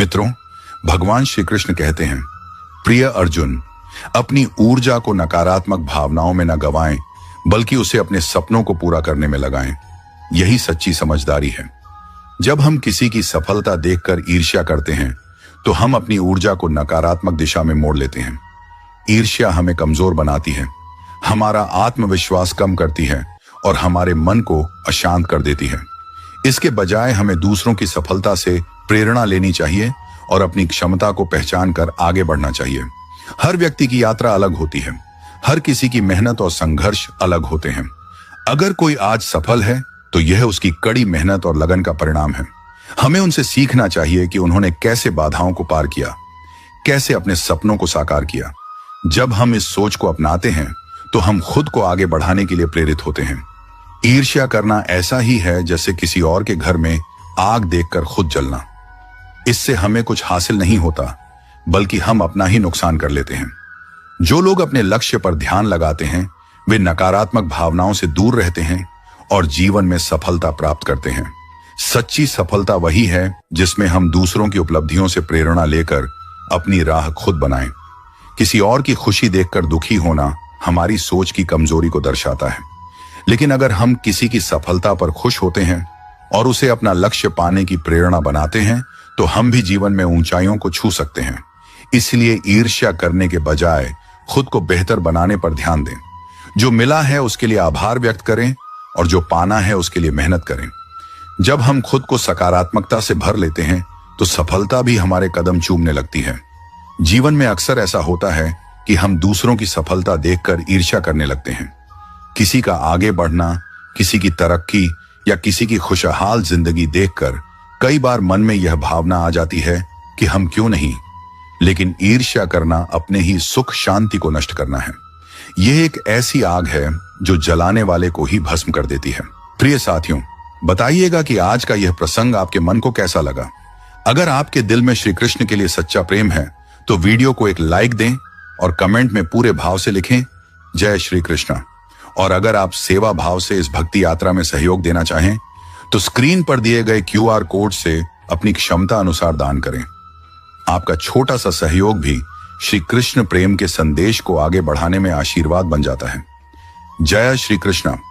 मित्रों, भगवान श्री कृष्ण कहते हैं, प्रिय अर्जुन, अपनी ऊर्जा को नकारात्मक भावनाओं में न गवाएं, बल्कि उसे अपने सपनों को पूरा करने में लगाएं। यही सच्ची समझदारी है। जब हम किसी की सफलता देखकर ईर्ष्या करते हैं, तो हम अपनी ऊर्जा को नकारात्मक दिशा में मोड़ लेते हैं। ईर्ष्या हमें कमजोर बनाती है, हमारा आत्मविश्वास कम करती है और हमारे मन को अशांत कर देती है। इसके बजाय हमें दूसरों की सफलता से प्रेरणा लेनी चाहिए और अपनी क्षमता को पहचान कर आगे बढ़ना चाहिए। हर व्यक्ति की यात्रा अलग होती है, हर किसी की मेहनत और संघर्ष अलग होते हैं। अगर कोई आज सफल है, तो यह उसकी कड़ी मेहनत और लगन का परिणाम है। हमें उनसे सीखना चाहिए कि उन्होंने कैसे बाधाओं को पार किया, कैसे अपने सपनों को साकार किया। जब हम इस सोच को अपनाते हैं, तो हम खुद को आगे बढ़ाने के लिए प्रेरित होते हैं। ईर्ष्या करना ऐसा ही है जैसे किसी और के घर में आग देखकर खुद जलना। इससे हमें कुछ हासिल नहीं होता, बल्कि हम अपना ही नुकसान कर लेते हैं। जो लोग अपने लक्ष्य पर ध्यान लगाते हैं, वे नकारात्मक भावनाओं से दूर रहते हैं और जीवन में सफलता प्राप्त करते हैं। सच्ची सफलता वही है जिसमें हम दूसरों की उपलब्धियों से प्रेरणा लेकर अपनी राह खुद बनाएं। किसी और की खुशी देखकर दुखी होना हमारी सोच की कमजोरी को दर्शाता है। लेकिन अगर हम किसी की सफलता पर खुश होते हैं और उसे अपना लक्ष्य पाने की प्रेरणा बनाते हैं, तो हम भी जीवन में ऊंचाइयों को छू सकते हैं। इसलिए ईर्ष्या करने के बजाय खुद को बेहतर बनाने पर ध्यान दें। जो मिला है उसके लिए आभार व्यक्त करें और जो पाना है उसके लिए मेहनत करें। जब हम खुद को सकारात्मकता से भर लेते हैं, तो सफलता भी हमारे कदम चूमने लगती है। जीवन में अक्सर ऐसा होता है कि हम दूसरों की सफलता देखकर ईर्ष्या करने लगते हैं। किसी का आगे बढ़ना, किसी की तरक्की या किसी की खुशहाल जिंदगी देखकर कई बार मन में यह भावना आ जाती है कि हम क्यों नहीं। लेकिन ईर्ष्या करना अपने ही सुख शांति को नष्ट करना है। यह एक ऐसी आग है जो जलाने वाले को ही भस्म कर देती है। प्रिय साथियों, बताइएगा कि आज का यह प्रसंग आपके मन को कैसा लगा। अगर आपके दिल में श्री कृष्ण के लिए सच्चा प्रेम है, तो वीडियो को एक लाइक दें और कमेंट में पूरे भाव से लिखें, जय श्री कृष्ण। और अगर आप सेवा भाव से इस भक्ति यात्रा में सहयोग देना चाहें, तो स्क्रीन पर दिए गए QR कोड से अपनी क्षमता अनुसार दान करें। आपका छोटा सा सहयोग भी श्री कृष्ण प्रेम के संदेश को आगे बढ़ाने में आशीर्वाद बन जाता है। जय श्री कृष्ण।